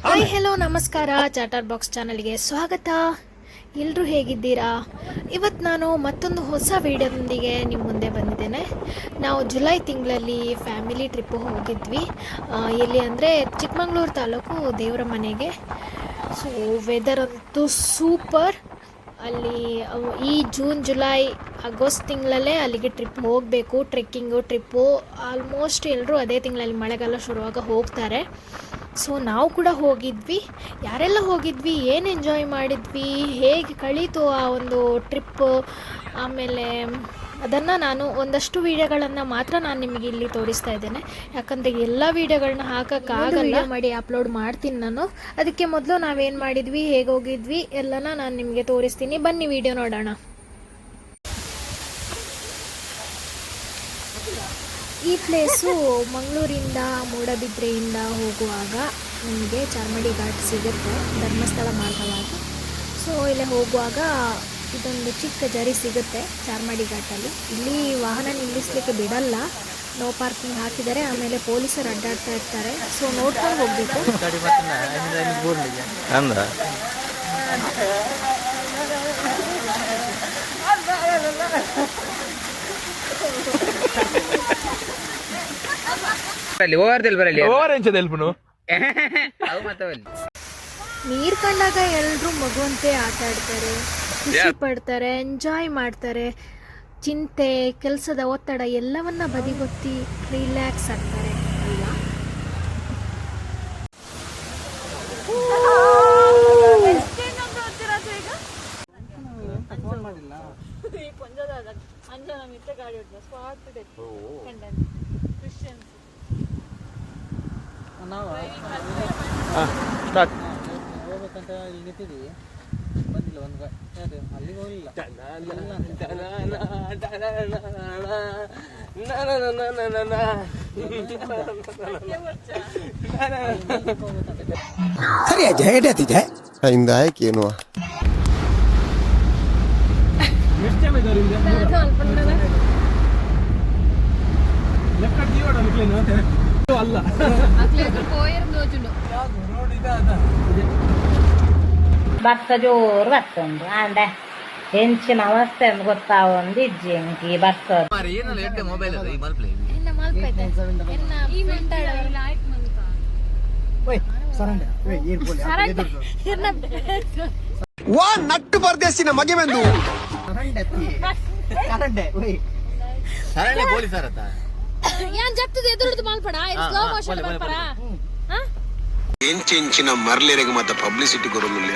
Hi hello ನಮಸ್ಕಾರ, chatter box ಚಾನಲ್ಗೆ ಸ್ವಾಗತ. ಎಲ್ಲರೂ ಹೇಗಿದ್ದೀರಾ? ಇವತ್ತು ನಾನು ಮತ್ತೊಂದು ಹೊಸ ವಿಡಿಯೋದೊಂದಿಗೆ ನಿಮ್ಮ ಮುಂದೆ ಬಂದಿದ್ದೇನೆ. ನಾವು ಜುಲೈ ತಿಂಗಳಲ್ಲಿ ಫ್ಯಾಮಿಲಿ ಟ್ರಿಪ್ಪು ಹೋಗಿದ್ವಿ. ಎಲ್ಲಿ ಅಂದರೆ ಚಿಕ್ಕಮಗಳೂರು ತಾಲೂಕು ದೇವರ ಮನೆಗೆ. ಸೊ ವೆದರ್ ಅಂತೂ ಸೂಪರ್. ಅಲ್ಲಿ ಈ ಜೂನ್ ಜುಲೈ ಆಗಸ್ಟ್ ತಿಂಗಳಲ್ಲೇ ಅಲ್ಲಿಗೆ ಟ್ರಿಪ್ ಹೋಗಬೇಕು. ಟ್ರೆಕ್ಕಿಂಗು ಟ್ರಿಪ್ಪು ಆಲ್ಮೋಸ್ಟ್ ಎಲ್ಲರೂ ಅದೇ ತಿಂಗಳಲ್ಲಿ ಮಳೆಗಾಲ ಶುರುವಾಗ ಹೋಗ್ತಾರೆ. ಸೊ ನಾವು ಕೂಡ ಹೋಗಿದ್ವಿ. ಯಾರೆಲ್ಲ ಹೋಗಿದ್ವಿ, ಏನು ಎಂಜಾಯ್ ಮಾಡಿದ್ವಿ, ಹೇಗೆ ಕಳೀತು ಆ ಒಂದು ಟ್ರಿಪ್ಪು, ಆಮೇಲೆ ಅದನ್ನು ನಾನು ಒಂದಷ್ಟು ವೀಡಿಯೋಗಳನ್ನು ಮಾತ್ರ ನಾನು ನಿಮಗೆ ಇಲ್ಲಿ ತೋರಿಸ್ತಾ ಇದ್ದೇನೆ. ಯಾಕಂದರೆ ಎಲ್ಲ ವೀಡಿಯೋಗಳನ್ನ ಹಾಕೋಕ್ಕಾಗಲ್ಲ, ಮಾಡಿ ಅಪ್ಲೋಡ್ ಮಾಡ್ತೀನಿ ನಾನು. ಅದಕ್ಕೆ ಮೊದಲು ನಾವೇನು ಮಾಡಿದ್ವಿ, ಹೇಗೆ ಹೋಗಿದ್ವಿ ಎಲ್ಲನ ನಾನು ನಿಮಗೆ ತೋರಿಸ್ತೀನಿ. ಬನ್ನಿ ವಿಡಿಯೋ ನೋಡೋಣ. ಈ ಪ್ಲೇಸು ಮಂಗಳೂರಿಂದ ಮೂಡಬಿದ್ರೆಯಿಂದ ಹೋಗುವಾಗ ನಿಮಗೆ ಚಾರ್ಮಡಿ ಘಾಟ್ ಸಿಗುತ್ತೆ, ಧರ್ಮಸ್ಥಳ ಮಾರ್ಗವಾಗಿ. ಸೊ ಇಲ್ಲಿ ಹೋಗುವಾಗ ಇದೊಂದು ಚಿಕ್ಕ ಜರಿ ಸಿಗುತ್ತೆ ಚಾರ್ಮಡಿ ಘಾಟಲ್ಲಿ. ಇಲ್ಲಿ ವಾಹನ ನಿಲ್ಲಿಸಲಿಕ್ಕೆ ಬಿಡಲ್ಲ, ನೋ ಪಾರ್ಕಿಂಗ್ ಹಾಕಿದ್ದಾರೆ. ಆಮೇಲೆ ಪೊಲೀಸರು ಅಡ್ಡಾಡ್ತಾ ಇರ್ತಾರೆ, ಸೊ ನೋಡ್ಕೊಂಡು ಹೋಗಬೇಕು. ನೀರ್ ಕಂಡಾಗ ಎಲ್ರು ಮಗುವಂತೆ ಆಟ ಆಡ್ತಾರೆ, ಖುಷಿ ಪಡ್ತಾರೆ, ಎಂಜಾಯ್ ಮಾಡ್ತಾರೆ. ಚಿಂತೆ, ಕೆಲಸದ ಒತ್ತಡ ಎಲ್ಲವನ್ನ ಬದಿಗೊತ್ತಿ ರಿಲ್ಯಾಕ್ಸ್ ಆಗ್ತಾರೆ ಅಲ್ವಾ? ಹೋಗ್ಬೇಕಂತ ಇಲ್ಲಿ ನಿಂತಿದ್ದೀವಿ, ಬಂದಿಲ್ಲ ಒಂದು ಅಲ್ಲಿಗೆ ಹೋಗಲಿಲ್ಲ. ಸರಿ ಜಯಡತಿದೆ ಇಂದ ಏನು ಅಲ್ಲ ಭತ್ತ ಜೋರು ಬರ್ತುಂಡು ಆಂಡ ಹೆಂಚಿನ ಅವಸ್ಥೆ ಅಂತ ಗೊತ್ತಾವೊಂದು ಇಜ್ಜಿ ಎಂಕಿ ಬರ್ತದೆ. ವಾ ನಟ್ಟು ಪರದೇಶಿನ ಮಗೆ ಬಂದು ಎಂಚಿನ ಮರ್ಲೇರೆಗೆ ಮತ್ತೆ ಪಬ್ಲಿಸಿಟಿ ಕೊಡೋದಿಲ್ಲ.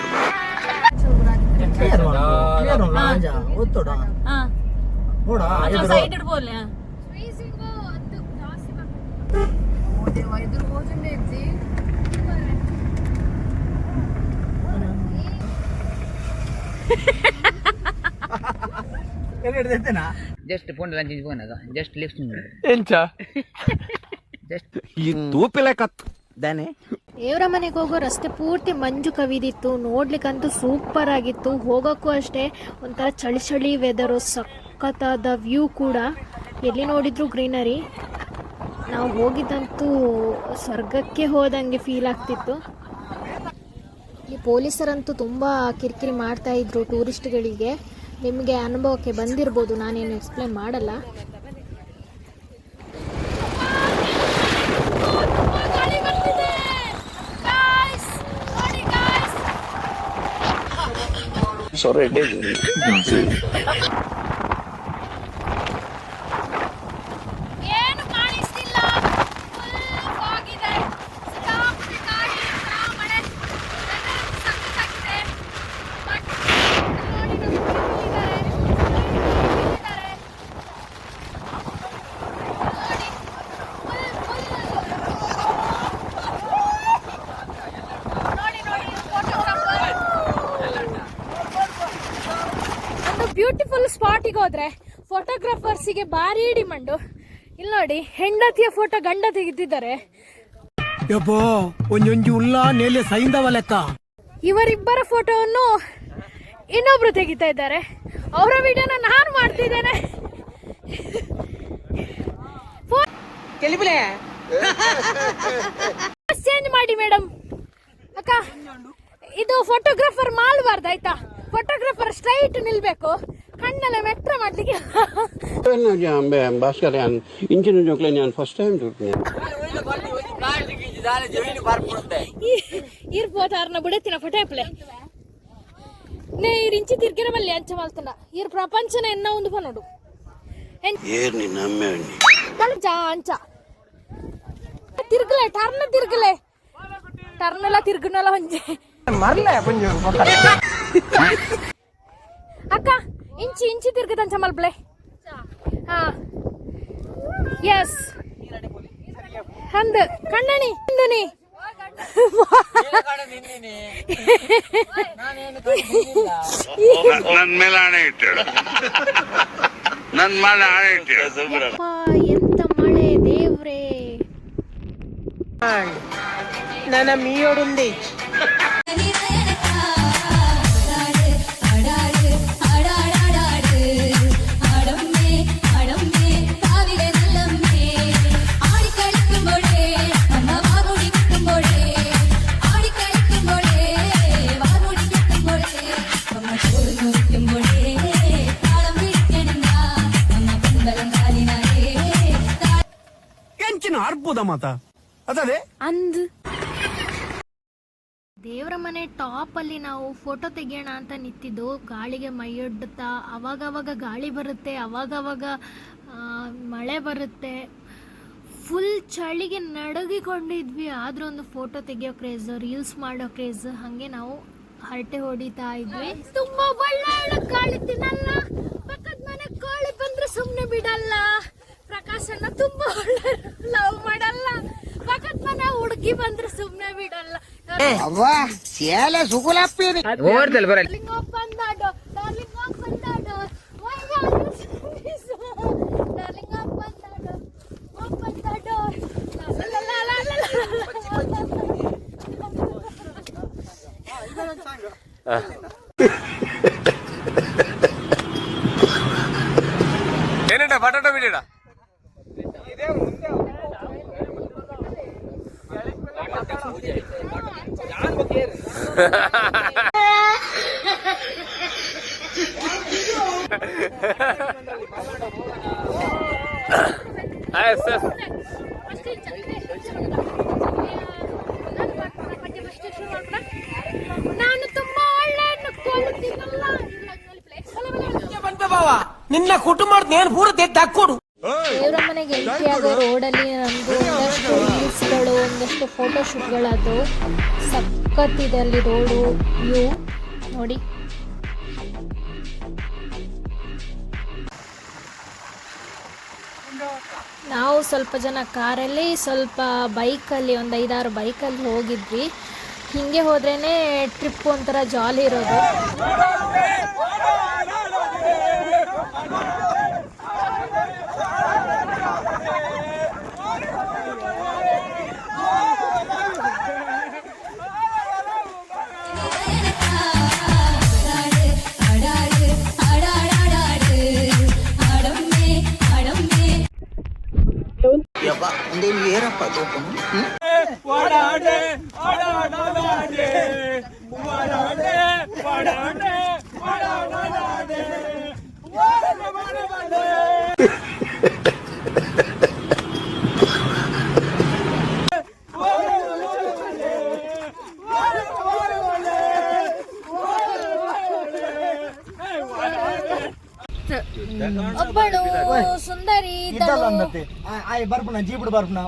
ಜಸ್ಟ್ ಫೋನ್ ಲಂಚ್ ಫೋನಾಗ ಜಸ್ಟ್ ಲಿಫ್ಟ್ ಎಂಚ ಜಸ್ಟ್ ಈ ತೂಪಿಲೆ ಕತ್ತು ದಾನೆ. ದೇವರ ಮನೆಗೆ ಹೋಗೋ ರಸ್ತೆ ಪೂರ್ತಿ ಮಂಜು ಕವಿದಿತ್ತು, ನೋಡ್ಲಿಕ್ಕಂತೂ ಸೂಪರ್ ಆಗಿತ್ತು. ಹೋಗೋಕ್ಕೂ ಅಷ್ಟೇ ಒಂಥರ ಚಳಿ ಚಳಿ ವೆದರು, ಸಖತ್ತಾದ ವ್ಯೂ ಕೂಡ. ಎಲ್ಲಿ ನೋಡಿದ್ರು ಗ್ರೀನರಿ. ನಾವು ಹೋಗಿದ್ದಂತೂ ಸ್ವರ್ಗಕ್ಕೆ ಹೋದಂಗೆ ಫೀಲ್ ಆಗ್ತಿತ್ತು. ಈ ಪೊಲೀಸರಂತೂ ತುಂಬ ಕಿರಿಕಿರಿ ಮಾಡ್ತಾ ಇದ್ರು ಟೂರಿಸ್ಟ್ಗಳಿಗೆ. ನಿಮಗೆ ಅನುಭವಕ್ಕೆ ಬಂದಿರ್ಬೋದು, ನಾನೇನು ಎಕ್ಸ್ಪ್ಲೇನ್ ಮಾಡಲ್ಲ. Sorry, ಸ್ಪಾಟಿಗೆ ಹೋದ್ರೆ ಫೋಟೋಗ್ರಾಫರ್ಸಿಗೆ ಭಾರಿ ಡಿಮಾಂಡು. ಇಲ್ಲಿ ನೋಡಿ, ಹೆಂಡತಿಯ ಫೋಟೋ ಗಂಡ ತೆಗಿತಿದ್ದಾರೆ. ಇವರಿಬ್ಬರ ಫೋಟೋವನ್ನು ಇನ್ನೊಬ್ರು ತೆಗಿತಾ ಇದ್ದಾರೆ. ಅವರ ವಿಡಿಯೋನ ನಾನು ಮಾಡ್ತಿದ್ದೇನೆ. ಚೇಂಜ್ ಮಾಡಿ ಮೇಡಮ್. ಅಕ್ಕ, ಇದು ಫೋಟೋಗ್ರಾಫರ್ ಮಾಡಬಾರ್ದು ಆಯ್ತಾ? ಫೋಟೋಗ್ರಾಫರ್ ಸ್ಟ್ರೈಟ್ ನಿಲ್ಬೇಕು, ಕಣ್ಣೆಲ್ಲ ಮೆಟ್ರ ಮಾಡ್ಲಿಕ್ಕೆ. ಭಾಸ್ಕರ್ ಇಂಚಿನ ಜೋಕ್ಲೆ ನಾನು ಫಸ್ಟ್ ಟೈಮ್ ಇರ್ಬೋದಾರ್ನ ಬಿಡತ್ತಿನ ಫೋಟೋಪ್ಲೆ ನೇ ಇಂಚಿ ತಿರ್ಗಿರ ಬಲ್ಲಿ ಅಂಚ ಮಾಲ್ತನ ಇರ್ ಪ್ರಪಂಚನ ಎನ್ನ ಒಂದು ಪನೋಡು ಅಂಚ ತಿರ್ಗಲೆ ಟರ್ನ್ ಎಲ್ಲ ತಿರ್ಗನಲ್ಲ ಒಂಜೆ ಅಕ್ಕ ಇಂಚಿ ತಿರ್ಗದಂಚ ಮಲ್ಪ್ಲೆ. ಹಾ ಎಸ್ ಅಂದ್ ಕಣ್ಣಣಿ ನೀ ನನ್ ಮೇಲೆ ಹಣೆ ಇಟ್ಟಳು, ನನ್ ಮೇಲೆ ಹಣೆ ಇಟ್ಟಳು. ಎಂತ ಮಳೆ ದೇವ್ರೇ. ನನ್ನ ಮೀಯೋಡುಂದಿ ಅರ್ಬುದ ಮಾತಾ ಅದೇ ಅಂದ್ ದೇವರ ಮನೆ ಟಾಪ್ ಅಲ್ಲಿ ನಾವು ಫೋಟೋ ತೆಗಿಯೋಣ ಅಂತ ನಿಂತಿದ್ದು. ಗಾಳಿಗೆ ಮೈಯೊಡ್ಡುತ್ತಾ ಅವಾಗವಾಗ ಗಾಳಿ ಬರುತ್ತೆ, ಅವಾಗವಾಗ ಮಳೆ ಬರುತ್ತೆ. ಫುಲ್ ಚಳಿಗೆ ನಡುಗಿಕೊಂಡಿದ್ವಿ. ಆದ್ರೂ ಒಂದು ಫೋಟೋ ತೆಗಿಯೋ ಕ್ರೇಜ್, ರೀಲ್ಸ್ ಮಾಡೋ ಕ್ರೇಜ್. ಹಾಗೆ ನಾವು ಹರಟೆ ಹೊಡಿತಾ ಇದ್ವಿ. ತುಂಬಾ ಒಳ್ಳೆ ಗಾಳಿ ತಿನ್ನಲ್ಲ, ಪಕ್ಕದ ಮನೆ ಗಾಳಿ ಬಂದ್ರೆ ಸುಮ್ನೆ ಬಿಡಲ್ಲ. ಪ್ರಕಾಶನ ತುಂಬಾ ಒಳ್ಳೆ ಲವ್ ಮಾಡಲ್ಲ, ಪಕ್ಕದ ಮನೆ ಹುಡುಗಿ ಬಂದ್ರೆ ಸುಮ್ನೆ ಬಿಡಲ್ಲ. ಓವರ್ತಲ್ ಬರಲ್ಲ. ಏನಂಟ ಬಟಾಟ ಬಿಡಿಡ ನಾನು ತುಂಬಾ ಒಳ್ಳೆ ನಿನ್ನ ಕುಟುಂಬ ನೇನು ಪೂರ ತೆಗ್ದಾಕೊಡು. ದೇವರ ಮನೆಗೆ ಎಂಟ್ರಿ ಆಗೋ ರೋಡಲ್ಲಿ ನಮ್ದು ಒಂದಷ್ಟು ರೀಲ್ಸ್ಗಳು, ಒಂದಷ್ಟು ಫೋಟೋಶೂಟ್ಗಳದು ಸಖತ್ತಿದೆ. ಅಲ್ಲಿ ರೋಡು ವ್ಯೂ ನೋಡಿ. ನಾವು ಸ್ವಲ್ಪ ಜನ ಕಾರಲ್ಲಿ, ಸ್ವಲ್ಪ ಬೈಕಲ್ಲಿ, ಒಂದು 5-6 ಬೈಕಲ್ಲಿ ಹೋಗಿದ್ವಿ. ಹಿಂಗೆ ಹೋದ್ರೇನೆ ಟ್ರಿಪ್ ಒಂಥರ ಜಾಲಿ ಇರೋದು. ಒಬ್ಬಳು ಸುಂದರಿ ಬರ್ಪುನ ಜೀಪುಡು ಬರ್ಪುನ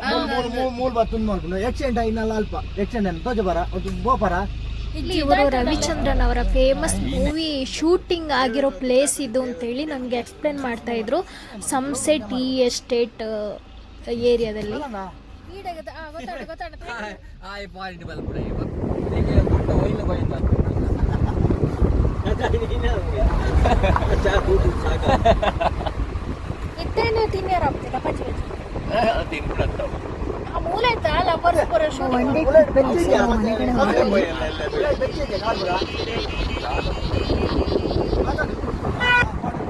ಮೂಲ್ ಬತ್ತುಂದು ಮಾಡ್ಪುನ ಎಕ್ಸೆಂಟ್ ಐನಲ್ಲ ಅಲ್ಪ ಎಕ್ಸೆಂಟ್ ತೋಜ ಬರ ಗೋಪರ. ಇಲ್ಲಿ ಇವರು ರವಿಚಂದ್ರನ್ ಅವರ ಫೇಮಸ್ ಮೂವಿ ಶೂಟಿಂಗ್ ಆಗಿರೋ ಪ್ಲೇಸ್ ಇದು ಅಂತೇಳಿ ನನಗೆ ಎಕ್ಸ್ಪ್ಲೇನ್ ಮಾಡ್ತಾ ಇದ್ರು. ಸನ್ಸೆಟ್ ಈ ಎಸ್ಟೇಟ್ ಏರಿಯಾದಲ್ಲಿ. ಇತ್ತೇನೆ ತಿನ್ಯಾರ ಆಗ್ತಿಲ್ಲ ಪಚ್ಚಿ ಆ ಮೂಲೆ ಆಯ್ತಾ ಲವರ್ಸ್ ಪುರ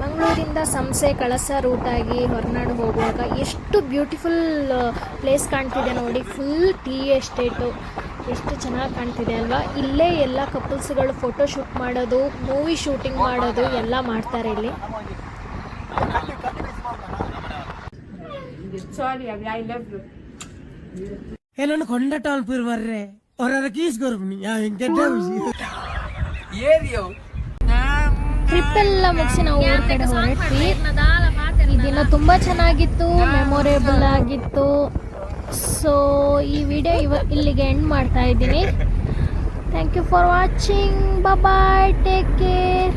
ಮಂಗಳೂರಿಂದ ಸಂಸೆ ಕಳಸ ರೂಟಾಗಿ ಹೊರನಾಡು ಹೋಗುವಾಗ ಎಷ್ಟು ಬ್ಯೂಟಿಫುಲ್ ಪ್ಲೇಸ್ ಕಾಣ್ತಿದೆ ನೋಡಿ. ಫುಲ್ ಟೀ ಎಸ್ಟೇಟು, ಎಷ್ಟು ಚೆನ್ನಾಗಿ ಕಾಣ್ತಿದೆ ಅಲ್ವಾ. ಇಲ್ಲೇ ಎಲ್ಲ ಕಪಲ್ಸ್ಗಳು ಫೋಟೋ ಶೂಟ್ ಮಾಡೋದು, ಮೂವಿ ಶೂಟಿಂಗ್ ಮಾಡೋದು ಎಲ್ಲ ಮಾಡ್ತಾರೆ ಇಲ್ಲಿ. ಏನನ್ನು ಕೊಂಡಟಾಲ್ ಪುರ್ ಬರ್ರೆ ಅವರ ಕೀಸ್ ಕೊರ್ಬನಿ ಟ್ರಿಪ್ ಎಲ್ಲ ಮುಗಿಸಿ ನಾವು ಊರ ಕಡೆ ಹೊರಟ್ವಿ. ಈ ದಿನ ತುಂಬ ಚೆನ್ನಾಗಿತ್ತು, ಮೆಮೊರೇಬಲ್ ಆಗಿತ್ತು. ಸೊ ಈ ವಿಡಿಯೋ ಇಲ್ಲಿಗೆ ಎಂಡ್ ಮಾಡ್ತಾ ಇದ್ದೀನಿ. Thank you for watching. Bye, take care.